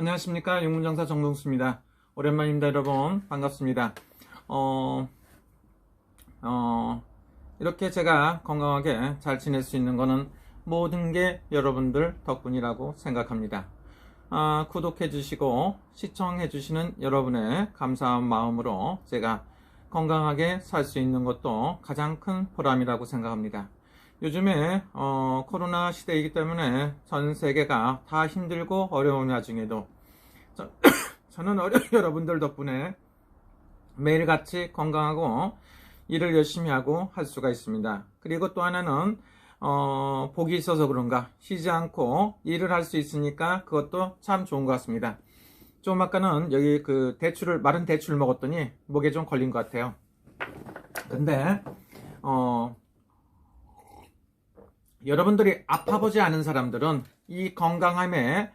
안녕하십니까. 용문장사 정동수입니다. 오랜만입니다, 여러분. 반갑습니다. 이렇게 제가 건강하게 잘 지낼 수 있는 거는 모든 게 여러분들 덕분이라고 생각합니다. 구독해 주시고 시청해 주시는 여러분의 감사한 마음으로 제가 건강하게 살 수 있는 것도 가장 큰 보람이라고 생각합니다. 요즘에 코로나 시대이기 때문에 전 세계가 다 힘들고 어려운 와중에도 저는 여러분들 덕분에 매일같이 건강하고 일을 열심히 하고 할 수가 있습니다. 그리고 또 하나는 복이 있어서 그런가 쉬지 않고 일을 할 수 있으니까 그것도 참 좋은 것 같습니다. 좀 아까는 여기 그 마른 대추를 먹었더니 목에 좀 걸린 것 같아요. 근데 여러분들이 아파보지 않은 사람들은 이 건강함에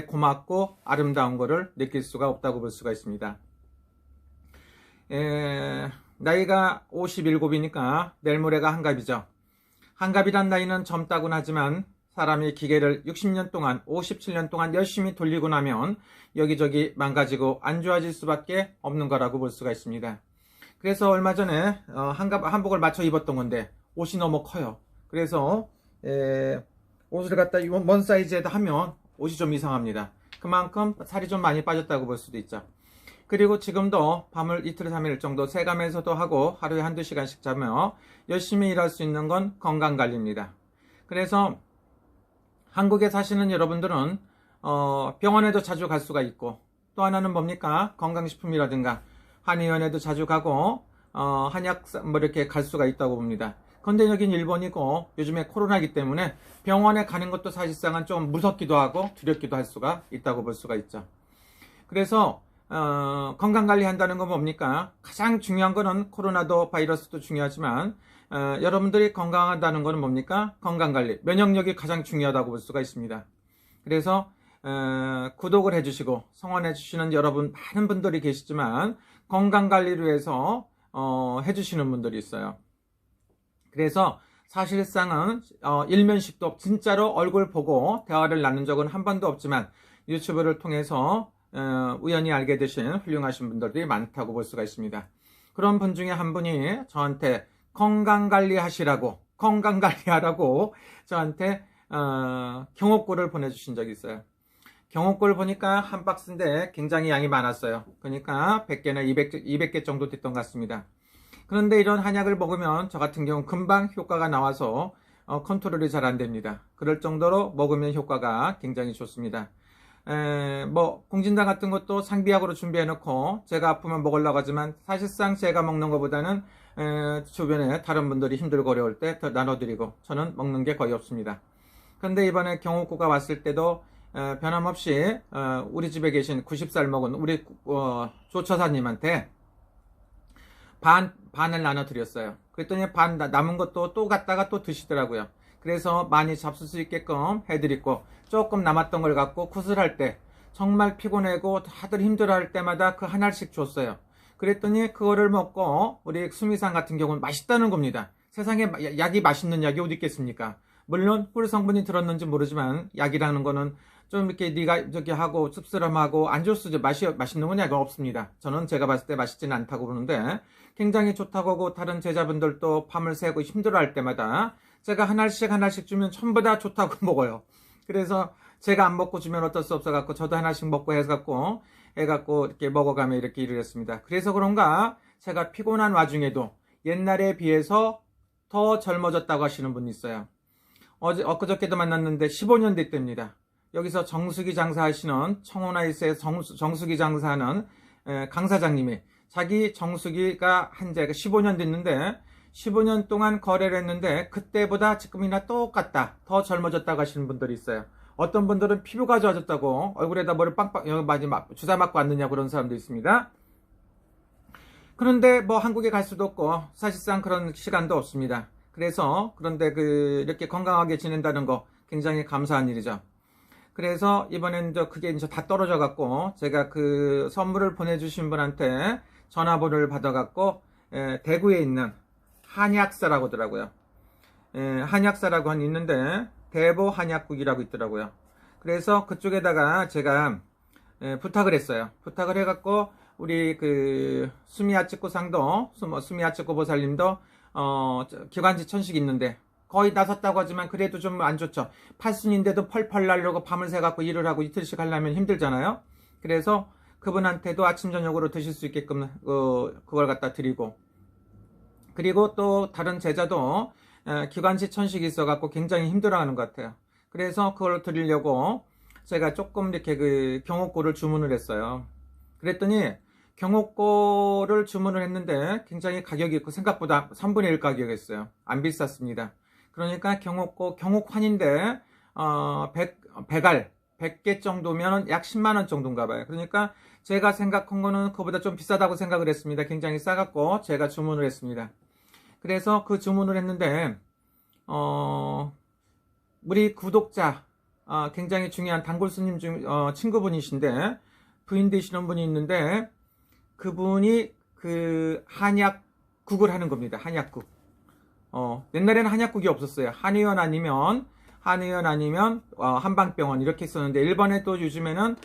고맙고 아름다운 것을 느낄 수가 없다고 볼 수가 있습니다. 나이가 57이니까 내일 모레가 한갑이죠. 한갑이란 나이는 젊다곤 하지만 사람이 기계를 60년 동안 57년 동안 열심히 돌리고 나면 여기저기 망가지고 안 좋아질 수밖에 없는 거라고 볼 수가 있습니다. 그래서 얼마 전에 한복을 맞춰 입었던 건데 옷이 너무 커요. 그래서 옷을 갖다 먼 사이즈에다 하면 옷이 좀 이상합니다. 그만큼 살이 좀 많이 빠졌다고 볼 수도 있죠. 그리고 지금도 밤을 이틀 3일 정도 새가면서도 하고 하루에 한두 시간씩 자며 열심히 일할 수 있는 건 건강관리입니다. 그래서 한국에 사시는 여러분들은 병원에도 자주 갈 수가 있고, 또 하나는 뭡니까? 건강식품이라든가 한의원에도 자주 가고 한약 이렇게 갈 수가 있다고 봅니다. 근데 여긴 일본이고 요즘에 코로나이기 때문에 병원에 가는 것도 사실상은 좀 무섭기도 하고 두렵기도 할 수가 있다고 볼 수가 있죠. 그래서 건강관리 한다는 건 뭡니까? 가장 중요한 거는 코로나도 바이러스도 중요하지만 여러분들이 건강하다는 거는 뭡니까? 건강관리, 면역력이 가장 중요하다고 볼 수가 있습니다. 그래서 구독을 해주시고 성원해 주시는 여러분 많은 분들이 계시지만 건강관리를 위해서 해주시는 분들이 있어요. 그래서 사실상은 일면식도 진짜로 얼굴 보고 대화를 나눈 적은 한 번도 없지만 유튜브를 통해서 우연히 알게 되신 훌륭하신 분들이 많다고 볼 수가 있습니다. 그런 분 중에 한 분이 저한테 건강하라고 저한테 경옥골을 보내주신 적이 있어요. 경옥골 보니까 한 박스인데 굉장히 양이 많았어요. 그러니까 100개나 200개 정도 됐던 것 같습니다. 그런데 이런 한약을 먹으면 저 같은 경우 금방 효과가 나와서 컨트롤이 잘 안 됩니다. 그럴 정도로 먹으면 효과가 굉장히 좋습니다. 공진단 같은 것도 상비약으로 준비해 놓고 제가 아프면 먹으려고 하지만 사실상 제가 먹는 것보다는 주변에 다른 분들이 힘들고 어려울 때 더 나눠드리고 저는 먹는 게 거의 없습니다. 그런데 이번에 경옥구가 왔을 때도 변함없이 우리 집에 계신 90살 먹은 우리 조처사님한테 반을 나눠드렸어요. 그랬더니 남은 것도 또 갖다가 또 드시더라고요. 그래서 많이 잡술 수 있게끔 해드리고 조금 남았던 걸 갖고 구슬할 때 정말 피곤하고 다들 힘들어할 때마다 그 하나씩 줬어요. 그랬더니 그거를 먹고 우리 수미상 같은 경우는 맛있다는 겁니다. 세상에 약이 맛있는 약이 어디 있겠습니까? 물론 꿀 성분이 들었는지 모르지만 약이라는 거는 좀 이렇게 네가 저기 하고 씁쓸함하고 안 좋수죠. 맛있는 건 약은 없습니다. 저는 제가 봤을 때 맛있지는 않다고 보는데 굉장히 좋다고 하고 다른 제자분들도 밤을 새고 힘들어할 때마다 제가 하나씩 주면 전부 다 좋다고 먹어요. 그래서 제가 안 먹고 주면 어쩔 수 없어갖고 저도 하나씩 먹고 해갖고 이렇게 먹어가며 이렇게 일을 했습니다. 그래서 그런가 제가 피곤한 와중에도 옛날에 비해서 더 젊어졌다고 하시는 분이 있어요. 엊그저께도 만났는데 15년 됐답니다. 여기서 정수기 장사하시는 청호나이스의 정수기 장사하는 강 사장님이 자기 정수기가 한지가 15년 됐는데 15년 동안 거래를 했는데 그때보다 지금이나 똑같다, 더 젊어졌다고 하시는 분들이 있어요. 어떤 분들은 피부가 좋아졌다고 얼굴에다 뭐를 주사 맞고 왔느냐 그런 사람도 있습니다. 그런데 한국에 갈 수도 없고 사실상 그런 시간도 없습니다. 그런데 이렇게 건강하게 지낸다는 거 굉장히 감사한 일이죠. 그래서 이번엔 그게 이제 다 떨어져 갖고 제가 그 선물을 보내주신 분한테 전화번호를 받아갖고 대구에 있는 한약사라고 하더라고요. 한약사라고 있는데 대보 한약국이라고 있더라고요. 그래서 그쪽에다가 제가 부탁을 했어요. 부탁을 해갖고 우리 그 수미아치코상도 수미아치코 보살님도 기관지 천식 있는데 거의 나섰다고 하지만 그래도 좀 안 좋죠. 팔순인데도 펄펄 날려고 밤을 새갖고 일을 하고 이틀씩 하려면 힘들잖아요. 그래서 그분한테도 아침 저녁으로 드실 수 있게끔 그걸 갖다 드리고, 그리고 또 다른 제자도 기관지 천식이 있어갖고 굉장히 힘들어하는 것 같아요. 그래서 그걸 드리려고 제가 조금 이렇게 그 경옥고를 주문을 했어요. 그랬더니 경옥고를 주문을 했는데 굉장히 가격이 있고 생각보다 3분의 1 가격이었어요. 안 비쌌습니다. 그러니까 경옥고, 경옥환인데 100개 정도면 약 10만원 정도인가 봐요. 그러니까 제가 생각한 거는 그보다 좀 비싸다고 생각을 했습니다. 굉장히 싸갖고 제가 주문을 했습니다. 그래서 그 주문을 했는데 우리 구독자 굉장히 중요한 단골스님 친구분이신데 부인 되시는 분이 있는데 그분이 그 한약국을 하는 겁니다. 한약국. 옛날에는 한약국이 없었어요. 한의원 아니면 한방병원 이렇게 있었는데 일본에 또 요즘에는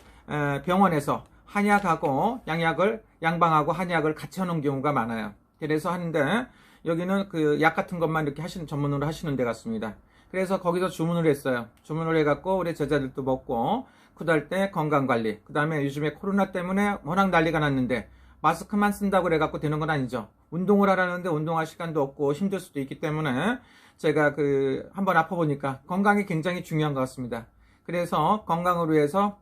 병원에서 한약하고 양방하고 한약을 같이 하는 경우가 많아요. 그래서 하는데 여기는 그 약 같은 것만 이렇게 전문으로 하시는 데 같습니다. 그래서 거기서 주문을 했어요. 주문을 해갖고 우리 제자들도 먹고 그달 때 건강관리, 그 다음에 요즘에 코로나 때문에 워낙 난리가 났는데 마스크만 쓴다고 그래갖고 되는 건 아니죠. 운동을 하라는데 운동할 시간도 없고 힘들 수도 있기 때문에 제가 한번 아파보니까 건강이 굉장히 중요한 것 같습니다. 그래서 건강을 위해서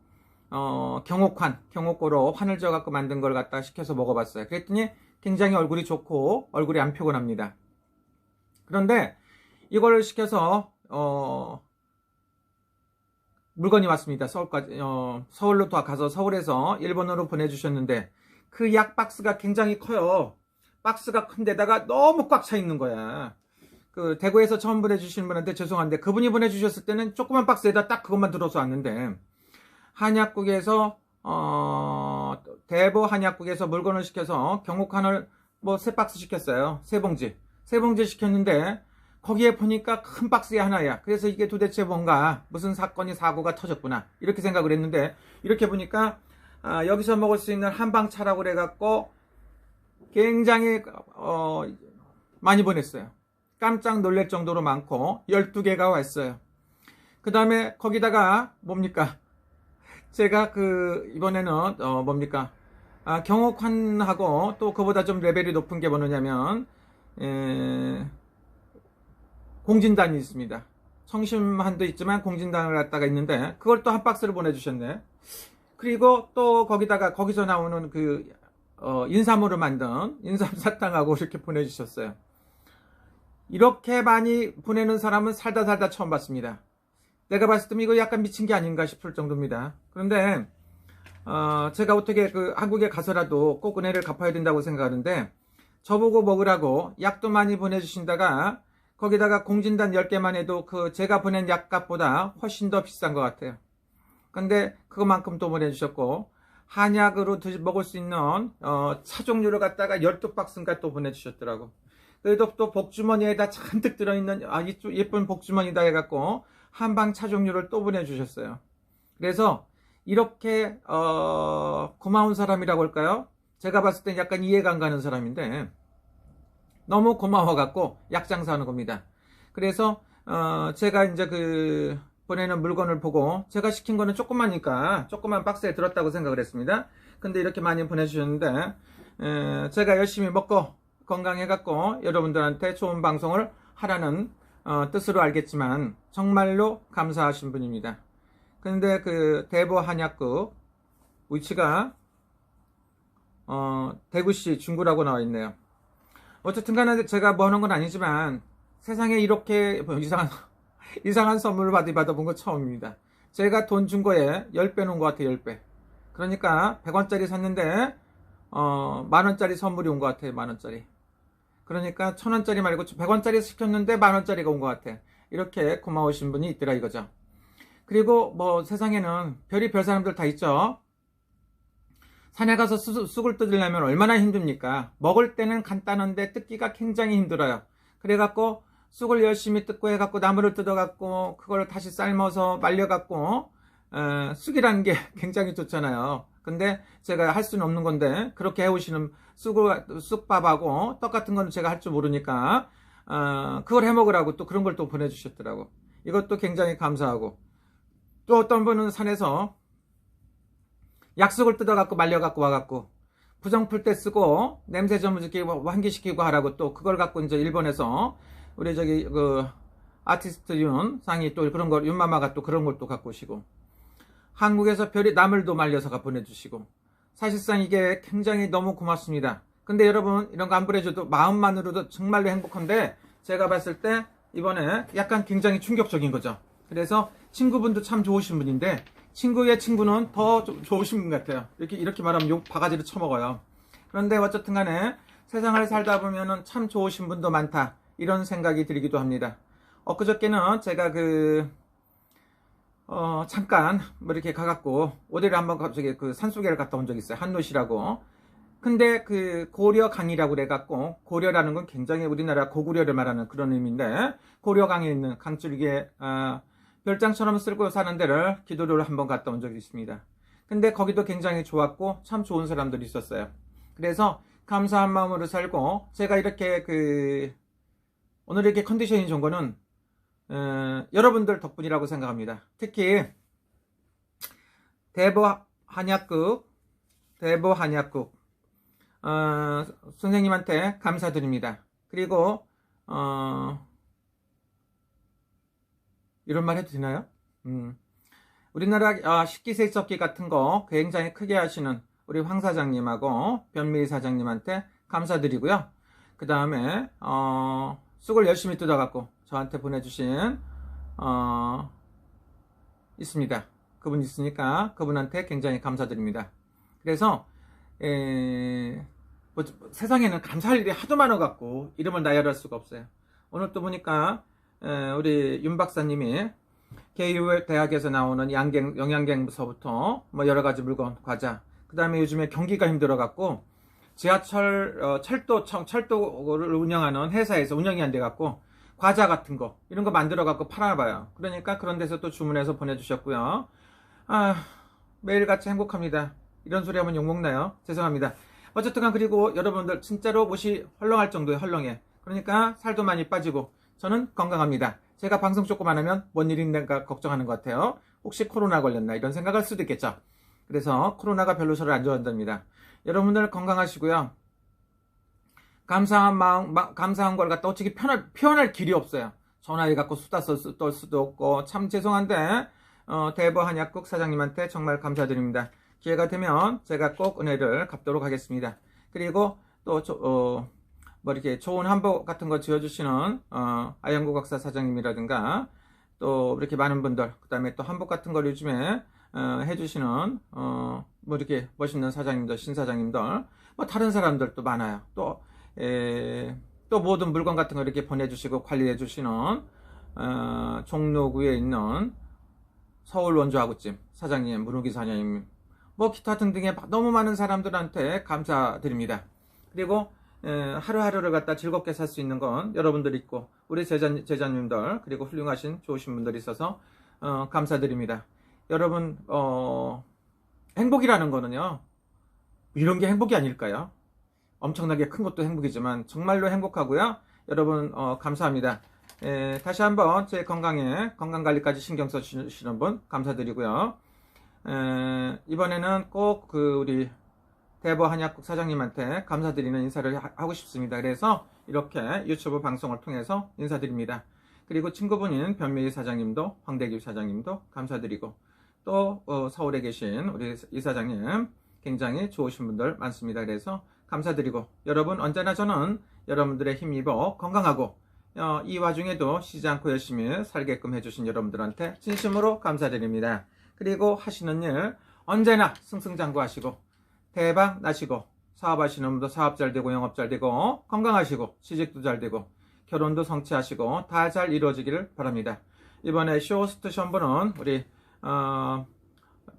경옥고로 환을 지어갖고 만든 걸 갖다 시켜서 먹어봤어요. 그랬더니 굉장히 얼굴이 좋고 얼굴이 안 피곤합니다. 그런데 이걸 시켜서 물건이 왔습니다. 서울까지 서울로 가서 서울에서 일본으로 보내주셨는데 그 약 박스가 굉장히 커요. 박스가 큰데다가 너무 꽉 차 있는 거야. 그 대구에서 처음 보내주신 분한테 죄송한데 그분이 보내주셨을 때는 조그만 박스에다 딱 그것만 들어서 왔는데 한약국에서 대보 한약국에서 물건을 시켜서 경옥환을 뭐 3박스 시켰어요. 3봉지 시켰는데 거기에 보니까 큰 박스에 하나야. 그래서 이게 도대체 뭔가 무슨 사고가 터졌구나 이렇게 생각을 했는데 이렇게 보니까 여기서 먹을 수 있는 한방차라고 그래갖고 굉장히 많이 보냈어요. 깜짝 놀랄 정도로 많고 12개가 왔어요. 그 다음에 거기다가 뭡니까? 제가 이번에는 경옥환하고 또 그보다 좀 레벨이 높은 게 뭐냐면 공진단이 있습니다. 성심한도 있지만 공진단을 갖다가 있는데 그걸 또 한 박스를 보내주셨네. 그리고 또 거기서 나오는 인삼으로 만든 인삼사탕하고 이렇게 보내주셨어요. 이렇게 많이 보내는 사람은 살다 처음 봤습니다. 내가 봤을 때 이거 약간 미친 게 아닌가 싶을 정도입니다. 그런데 제가 어떻게 한국에 가서라도 꼭 은혜를 갚아야 된다고 생각하는데 저보고 먹으라고 약도 많이 보내주신다가 거기다가 공진단 10개만 해도 제가 보낸 약값보다 훨씬 더 비싼 것 같아요. 근데 그것만큼 또 보내주셨고 한약으로 먹을 수 있는 차 종류를 갖다가 12박스인가 또 보내주셨더라고. 그래도 또 복주머니에다 잔뜩 들어있는 예쁜 복주머니다 해갖고 한방 차 종류를 또 보내주셨어요. 그래서 이렇게 고마운 사람이라고 할까요? 제가 봤을 땐 약간 이해가 안 가는 사람인데 너무 고마워갖고 약장사하는 겁니다. 그래서 제가 이제 보내는 물건을 보고 제가 시킨 거는 조그마니까 조그만 박스에 들었다고 생각을 했습니다. 근데 이렇게 많이 보내주셨는데 제가 열심히 먹고 건강해갖고 여러분들한테 좋은 방송을 하라는 뜻으로 알겠지만 정말로 감사하신 분입니다. 근데 대보 한약국 위치가 대구시 중구라고 나와 있네요. 어쨌든 간에 제가 뭐 하는 건 아니지만 세상에 이렇게 이상한 선물을 받아본 건 처음입니다. 제가 돈 준 거에 10배 놓은 것 같아요. 10배. 그러니까 100원짜리 샀는데 만원짜리 선물이 온 것 같아요. 만원짜리. 그러니까 1000원짜리 말고 100원짜리 시켰는데 만원짜리가 온 것 같아. 이렇게 고마우신 분이 있더라 이거죠. 그리고 뭐 세상에는 별의별 사람들 다 있죠. 산에 가서 쑥을 뜯으려면 얼마나 힘듭니까? 먹을 때는 간단한데 뜯기가 굉장히 힘들어요. 그래갖고 쑥을 열심히 뜯고 해갖고 나무를 뜯어갖고 그걸 다시 삶아서 말려갖고 쑥이라는 게 굉장히 좋잖아요. 근데 제가 할 수는 없는 건데 그렇게 해오시는 쑥밥하고 떡 같은 거는 제가 할 줄 모르니까 그걸 해먹으라고 또 그런 걸 또 보내주셨더라고. 이것도 굉장히 감사하고, 또 어떤 분은 산에서 약속을 뜯어갖고 말려갖고 와갖고 부정풀 때 쓰고 냄새 전무지끼고 환기시키고 하라고, 또 그걸 갖고 이제 일본에서 우리 저기 그 아티스트 윤 상이 또 그런 걸, 윤마마가 또 그런 걸 또 갖고 오시고, 한국에서 별이 나물도 말려서 보내주시고, 사실상 이게 굉장히 너무 고맙습니다. 근데 여러분, 이런 거 안 보내줘도 마음만으로도 정말로 행복한데, 제가 봤을 때 이번에 약간 굉장히 충격적인 거죠. 그래서 친구분도 참 좋으신 분인데, 친구의 친구는 더 좋으신 분 같아요. 이렇게 말하면 욕 바가지를 쳐먹어요. 그런데 어쨌든 간에 세상을 살다 보면은 참 좋으신 분도 많다, 이런 생각이 들기도 합니다. 엊그저께는 제가 잠깐 뭐 이렇게 가갖고 어디를 한번 갑자기 그 산속에를 갔다 온 적이 있어요. 한노시라고. 근데 그 고려강이라고 그래갖고, 고려라는 건 굉장히 우리나라 고구려를 말하는 그런 의미인데, 고려강에 있는 강줄기에 별장처럼 쓸고 사는 데를 기도를 한번 갔다 온 적이 있습니다. 근데 거기도 굉장히 좋았고 참 좋은 사람들이 있었어요. 그래서 감사한 마음으로 살고, 제가 이렇게 오늘 이렇게 컨디션이 좋은 거는 여러분들 덕분이라고 생각합니다. 특히 대보 한약국 선생님한테 감사드립니다. 그리고 이런 말 해도 되나요? 우리나라 식기세척기 같은 거 굉장히 크게 하시는 우리 황 사장님하고 변미희 사장님한테 감사드리고요. 그 다음에 쑥을 열심히 뜯어갖고 저한테 보내주신 있습니다. 그분 있으니까 그분한테 굉장히 감사드립니다. 그래서 세상에는 감사할 일이 하도 많아갖고 이름을 나열할 수가 없어요. 오늘 또 보니까 우리 윤 박사님이 개유 대학에서 나오는 영양갱부서부터 뭐 여러가지 물건, 과자, 그 다음에 요즘에 경기가 힘들어갖고 지하철 철도를 운영하는 회사에서 운영이 안 돼갖고 과자 같은 거 이런 거 만들어갖고 팔아봐요. 그러니까 그런 데서 또 주문해서 보내주셨고요. 매일같이 행복합니다. 이런 소리 하면 욕먹나요? 죄송합니다. 어쨌든 그리고 여러분들 진짜로 옷이 헐렁할 정도의 헐렁해. 그러니까 살도 많이 빠지고 저는 건강합니다. 제가 방송 조금 안 하면 뭔 일이 있는가 걱정하는 것 같아요. 혹시 코로나 걸렸나 이런 생각할 수도 있겠죠. 그래서 코로나가 별로 저를 안 좋아한답니다. 여러분들 건강하시고요. 감사한 걸 갖다 어떻게 표현할 길이 없어요. 전화해 갖고 수다 떨 수도 없고 참 죄송한데 대보 한약국 사장님한테 정말 감사드립니다. 기회가 되면 제가 꼭 은혜를 갚도록 하겠습니다. 그리고 또 뭐 이렇게 좋은 한복 같은 거 지어주시는 아영국악사 사장님이라든가 또 이렇게 많은 분들, 그 다음에 또 한복 같은 걸 요즘에 해주시는 뭐 이렇게 멋있는 사장님들, 신사장님들, 뭐 다른 사람들도 많아요. 또 모든 물건 같은 거 이렇게 보내주시고 관리해주시는 종로구에 있는 서울 원조아구찜 사장님, 문우기 사장님, 뭐 기타 등등의 너무 많은 사람들한테 감사드립니다. 그리고 하루하루를 갖다 즐겁게 살 수 있는 건 여러분들 있고 우리 제자님들, 그리고 훌륭하신 좋으신 분들이 있어서 감사드립니다. 여러분 행복이라는 거는요, 이런 게 행복이 아닐까요? 엄청나게 큰 것도 행복이지만 정말로 행복하고요. 여러분 감사합니다. 다시 한번 제 건강관리까지 신경 써주시는 분 감사드리고요. 이번에는 꼭 우리 대보 한약국 사장님한테 감사드리는 인사를 하고 싶습니다. 그래서 이렇게 유튜브 방송을 통해서 인사드립니다. 그리고 친구분인 변미희 사장님도, 황대규 사장님도 감사드리고, 또 서울에 계신 우리 이 사장님 굉장히 좋으신 분들 많습니다. 그래서 감사드리고, 여러분 언제나 저는 여러분들의 힘입어 건강하고 이 와중에도 쉬지 않고 열심히 살게끔 해주신 여러분들한테 진심으로 감사드립니다. 그리고 하시는 일 언제나 승승장구하시고 대박 나시고, 사업하시는 분도 사업 잘 되고 영업 잘 되고 건강하시고 취직도 잘 되고 결혼도 성취하시고 다 잘 이루어지기를 바랍니다. 이번에 쇼호스트 시험보는 우리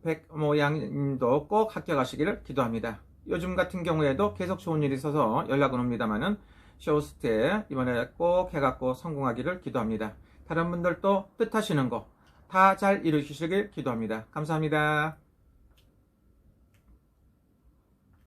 백모양님도 꼭 합격하시기를 기도합니다. 요즘 같은 경우에도 계속 좋은 일이 있어서 연락은 옵니다만은 쇼호스트에 이번에 꼭 해갖고 성공하기를 기도합니다. 다른 분들도 뜻하시는 거, 다 잘 이루시길 기도합니다. 감사합니다.